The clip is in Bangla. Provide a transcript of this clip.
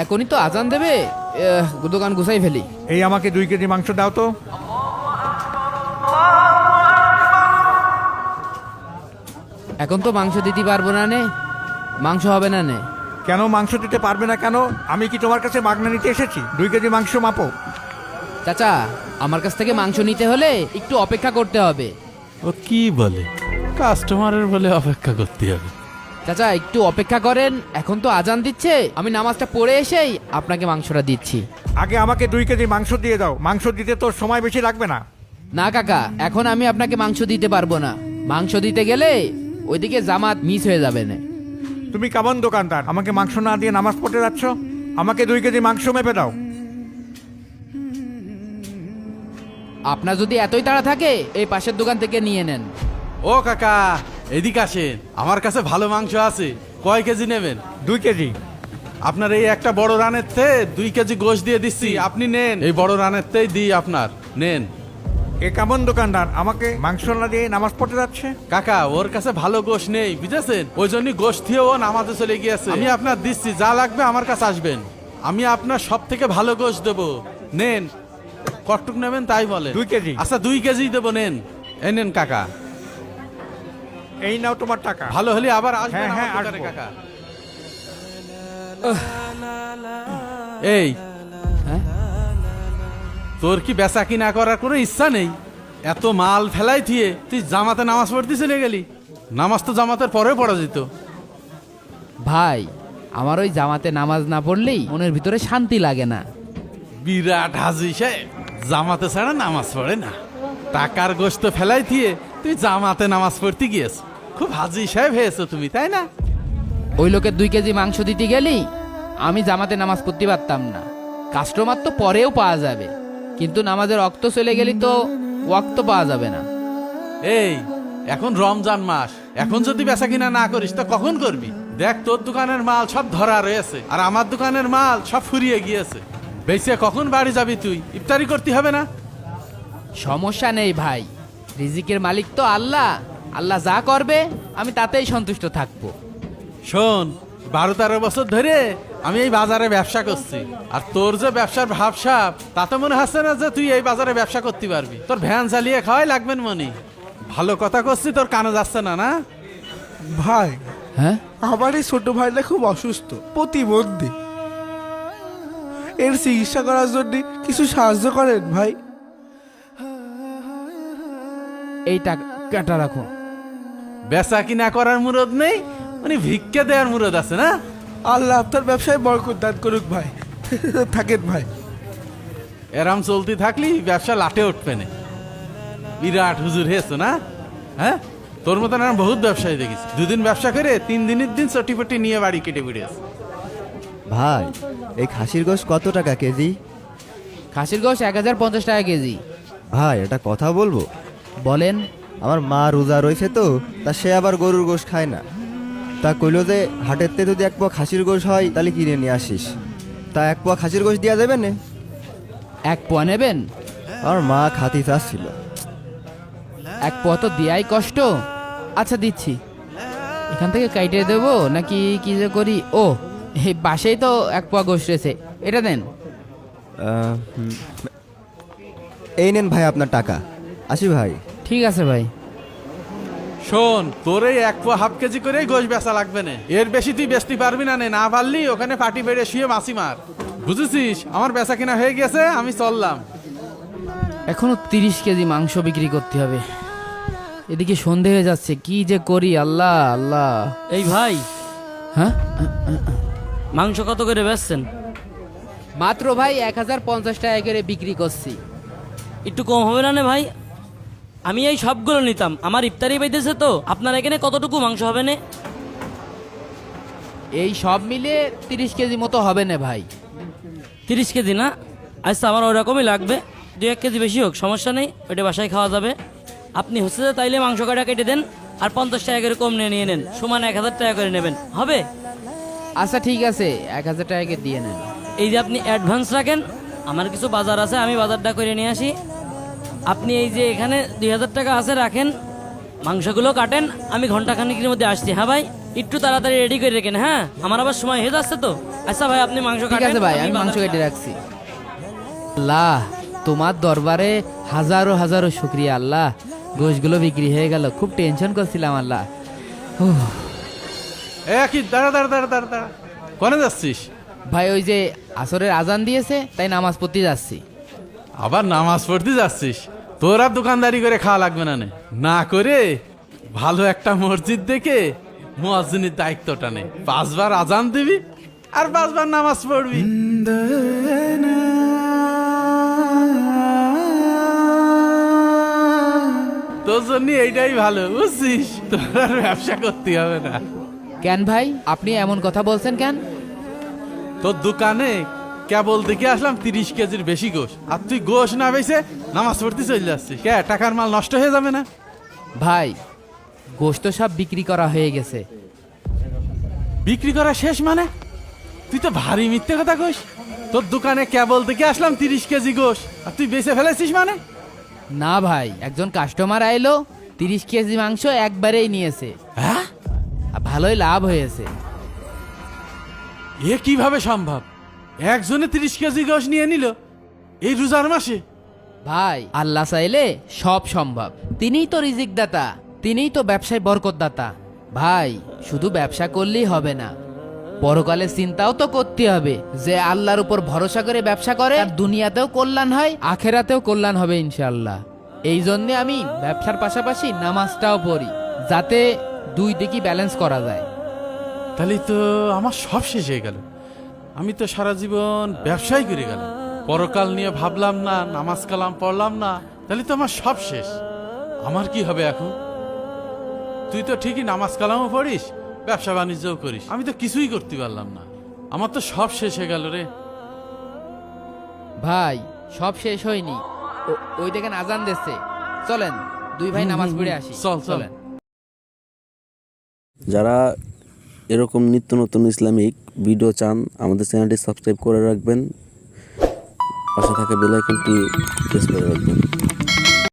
এখনই তো আজান দেবে, দোকান গুছাই ফেলি। এই আমাকে 2 কেজি মাংস দাও তো। এখন তো মাংস দিতে পারবো না নে, মাংস হবে না নে। কেন মাংস দিতে পারবে না কেন? আমি কি তোমার কাছে মাগনা নিতে এসেছি? 2 কেজি মাংস মাপো। চাচা, আমার কাছ থেকে মাংস নিতে হলে একটু অপেক্ষা করতে হবে। ও কি বলে, কাস্টমারের বলে অপেক্ষা করতে হবে? চাচা একটু অপেক্ষা করেন, এখন তো আজান দিচ্ছে, আমি নামাজটা পড়ে এসেই আপনাকে মাংসটা দিচ্ছি। আগে আমাকে 2 কেজি মাংস দিয়ে দাও। মাংস দিতে তোর সময় বেশি লাগবে না। না কাকা, এখন আমি আপনাকে মাংস দিতে পারবো না। মাংস দিতে গেলে ওইদিকে জামাত মিস হয়ে যাবে না। তুমি কেমন দোকানদার, আমাকে মাংস না দিয়ে নামাজ পড়তে যাচ্ছ? আমাকে 2 কেজি মাংস মেপে দাও। আপনার যদি এতই তাড়া থাকে এই পাশের দোকান থেকে নিয়ে নেন। ও কাকা, এদিকে আসেন, আমার কাছে ভালো মাংস আছে। কয় কেজি নেবেন? 2 কেজি। আপনার এই একটা বড় রানের তে 2 কেজি গোশ দিয়ে দিচ্ছি, আপনি নেন। এই বড় রানের তেই দিই আপনার, নেন। এ কেমন দোকানদার, আমাকে মাংস না দিয়ে নামাজ পড়তে যাচ্ছে? কাকা, ওর কাছে ভালো গোশ নেই, বুঝেছেন? ওই জন্যই গোশ দিয়ে ও নামাজে চলে গিয়েছে। আমি আপনার দিচ্ছি, যা লাগবে আমার কাছে আসবেন, আমি আপনার সব থেকে ভালো গোশ দেবো। নেন, কটুক নেবেন তাই বলে। 2 কেজি। আচ্ছা 2 কেজি দেবো, নেন। এই নেন কাকা, এই নাও তোমার টাকা। ভালো হলে আবার আসবেন হ্যাঁ, আমার দোকানে আসবো। কাকা। এই, হ্যাঁ, তোর কি বেচা কিনা করার কোনো ইচ্ছা নেই? এত মাল ফেলাই থিয়ে তুই জামাতে নামাজ পড়তে চলে গেলি। নামাজ তো জামাতের পরে পড়া যেত। ভাই আমার ওই জামাতে নামাজ না পড়লেই মনের ভিতরে শান্তি লাগে না। বিরাট হাজি সাহেব, জামাতে ছাড়া নামাজ পড়ে না। টাকার গোস্ত ফেলাই থিয়ে তুই জামাতে নামাজ পড়তে গিয়েছ। খুব হাজি সাহেব হয়েছো তুমি, তাই না? ওই লোকের 2 কেজি মাংস দিতে গেলি আমি জামাতে নামাজ পড়তে পারতাম না। কাস্টমার তো পরেও পাওয়া যাবে, কিন্তু নামাজের ওয়াক্ত চলে গেলি তো ওয়াক্ত পাওয়া যাবে না। এই, এখন রমজান মাস, এখন যদি বেচা কিনা না করিস তো কখন করবি? দেখ, তোর দোকানের মাল সব ধরা রয়েছে, আর আমার দোকানের মাল সব ফুরিয়ে গিয়েছে। বেচে কখন বাড়ি যাবি তুই? ইফতারি করতে হবে না? সমস্যা নেই ভাই, রিজিকের মালিক তো আল্লাহ, আল্লাহ যা করবে আমি তাতেই সন্তুষ্ট থাকবো। শোন, 12-13 বছর ধরে আমি এই বাজারে ব্যবসা করছি, আর তোর যে ব্যবসার ভাবসাব তাতে মনে হচ্ছে না যে তুই এই বাজারে ব্যবসা করতে পারবি। তোর ভ্যান চালিয়ে খাওয়াই লাগবেন মনি। ভালো কথা করছি, তোর কানে যাচ্ছে না? না ভাই, হ্যাঁ, আমার এই ছোট ভাইটা খুব অসুস্থ, প্রতিবন্ধী। এর চিকিৎসা করার জন্য কিছু সাহায্য করেন ভাই। এই টাকাটা রাখো। বেচা কিনা করার মুরদ নেই, মানে ভিক্ষা দেওয়ার মুরদ আছে না? আল্লাহ আপনার ব্যবসায় বরকত দান করুক ভাই। থাকেন ভাই। এরাম চলতে থাকলি ব্যবসা লাটে উঠবে না। বিরাট হুজুর হয়েছো না? হ্যাঁ, তোর মতন আমি বহুত ব্যবসায়ী দেখেছি, 2 দিন ব্যবসা করে 3 দিনের দিন চটিপটি নিয়ে বাড়ি কেটে বেরিয়েছে। ভাই, এই খাসির গোশ কত টাকা কেজি? খাসির গোশ 1050 টাকা কেজি। ভাই, এটা কথা বলবো? বলেন। আমার মা রোজা রয়েছে তো, তা সে আবার গরুর গোশ খায় না। তা কইলো যে হাটের তে যদি 1 পোয়া খাসির গোশ হয় তাহলে কিনে নিয়ে আসিস। তা 1 পোয়া খাসির গোশ দেওয়া যাবে না? 1 পোয়া নেবেন? আমার মা খাতি চাচ্ছিল। 1 পোয়া তো দেয়াই কষ্ট। আচ্ছা দিচ্ছি। এখান থেকে কাইটে দেবো নাকি কি যে করি? ও, এই পাশেই তো 1 পোয়া গোশ রয়েছে, এটা দেন। হুম। এই নেন ভাই আপনার টাকা। আসি ভাই। ঠিক আছে ভাই। শোন, তোর এই 1 পোয়া হাফ কেজি করেই গোশ বেচা লাগবে না। এর বেশি তুই বেচতে পারবি না। না পারলি ওখানে পাটি বেড়ে শুয়ে মাছি মার, বুঝেছিস? আমার বেচা কিনা হয়ে গেছে, আমি চললাম। এখনো 30 কেজি মাংস বিক্রি করতে হবে। এদিকে সন্ধে হয়ে যাচ্ছে, কি যে করি, আল্লাহ আল্লাহ। এই ভাই, হ্যাঁ, মাংস কত করে বেচছেন? মাত্র ভাই 1050 টাকা করে বিক্রি করছি। একটু কম হবে না ভাই? আমি এই সবগুলো নিতাম, আমার ইফতারি পাইতেছে তো। আপনার এখানে কতটুকু মাংস হবে না? এই সব মিলে 30 কেজি মতো হবে না ভাই। 30 কেজি না? আচ্ছা, আমার ওরকমই লাগবে। 2-1 কেজি বেশি হোক, সমস্যা নেই, ওইটা বাসায় খাওয়া যাবে। আপনি হচ্ছে যে তাইলে মাংস কাটা কেটে দেন, আর 50 টাকা করে কম নিয়ে নেন, সমান 1000 টাকা করে নেবেন, হবে? আচ্ছা ঠিক আছে, 1000 টাকা করে দিয়ে নেন। এই যে আপনি অ্যাডভান্স রাখেন, আমার কিছু বাজার আছে, আমি বাজারটা করে নিয়ে আসি। আপনি এই যে এখানে 2000 টাকা আছে রাখেন, মাংসগুলো কাটেন, আমি ঘন্টাখানিকের মধ্যে আসছি। হ্যাঁ ভাই, একটু তাড়াতাড়ি রেডি করে রেখেন, হ্যাঁ আমার আবার সময় হয়ে যাচ্ছে তো। আচ্ছা ভাই আপনি মাংস ঠিক কাটেন, আছে ভাই, আমি মাংস কেটে রাখছি। আল্লাহ, তোমার দরবারে হাজারো হাজারো শুক্রিয়া আল্লাহ, গোশগুলো বিক্রি হয়ে গেল, খুব টেনশন করছিলাম আল্লাহ। উহ, কি দাঁড়া দাঁড়া দাঁড়া দাঁড়া দাঁড়া, কোনে যাচ্ছিস? ভাই ওই যে আসরের আজান দিয়েছে, তাই নামাজ পড়তে যাচ্ছি। আবার নামাজ পড়তে যাচ্ছিস? তোর আর দোকানদারি করে খাওয়া লাগবে না নে। না করে ভালো একটা মসজিদ দেখে মুয়াজ্জিনের দায়িত্বটা নে, 5 বার আজান দিবি আর 5 বার নামাজ পড়বি। তোর জন্য এইটাই ভালো, বুঝছিস? তোর আর ব্যবসা করতে হবে না। কেন ভাই, আপনি এমন কথা বলছেন কেন? তোর দোকানে কেবল দেখে আসলাম 30 কেজির বেশি গোশ, আর তুই গোশ না বেছে নামাজ পড়তে চলে যাচ্ছিস। কে, টাকার মাল নষ্ট হয়ে যাবে না? ভাই, গোশত সব বিক্রি করা হয়ে গেছে। বিক্রি করা শেষ মানে? তুই তো ভারী মিথ্যে কথা কইস। তোর দোকানে কেবল দেখে আসলাম 30 কেজি গোশ, আর তুই বেচে ফেলেছিস মানে? না ভাই, একজন কাস্টমার আইলো, 30 কেজি মাংস একবারেই নিয়েছে, হ্যাঁ? আর ভালোই লাভ হয়েছে। এ কিভাবে সম্ভব? একজনে 30 কেজি গোশ নিয়ে নিল এই রোজার মাসে? ভাই, আল্লাহ চাইলে সব সম্ভব। তিনিই তো রিজিক দাতা, তিনিই তো ব্যবসায় বরকত দাতা। ভাই, শুধু ব্যবসা করলেই হবে না, পরকালের চিন্তাও তো করতে হবে। যে আল্লাহর উপর ভরসা করে ব্যবসা করে, তার দুনিয়াতেও কল্যাণ হয়, আখেরাতেও কল্যাণ হবে ইনশাআল্লাহ। এই জন্যে আমি ব্যবসার পাশাপাশি নামাজটাও পড়ি, যাতে দুই দিকই ব্যালেন্স করা যায়। তাহলে তো আমার সব শেষ হয়ে গেল। আমি তো সারা জীবন ব্যবসাই করে গেলাম, পরকাল নিয়ে ভাবলাম না, নামাজ কালাম পড়লাম না। তাহলে তো আমার সব শেষ। আমার কি হবে এখন? তুই তো ঠিকই নামাজ কালামও পড়িস, ব্যবসা বাণিজ্যও করিস, আমি তো কিছুই করতে পারলাম না। আমার তো সব শেষ হয়ে গেল রে। ভাই, সব শেষ হয়নি, ওই দেখেন আজান দিচ্ছে, চলেন দুই ভাই নামাজ পড়ে আসি। চল, চল। চলেন। যারা এরকম নিত্য নতুন ইসলামিক ভিডিও চান আমাদের চ্যানেলটি সাবস্ক্রাইব করে রাখবেন, পাশে থাকা বেল আইকনটি প্রেস করে রাখবেন।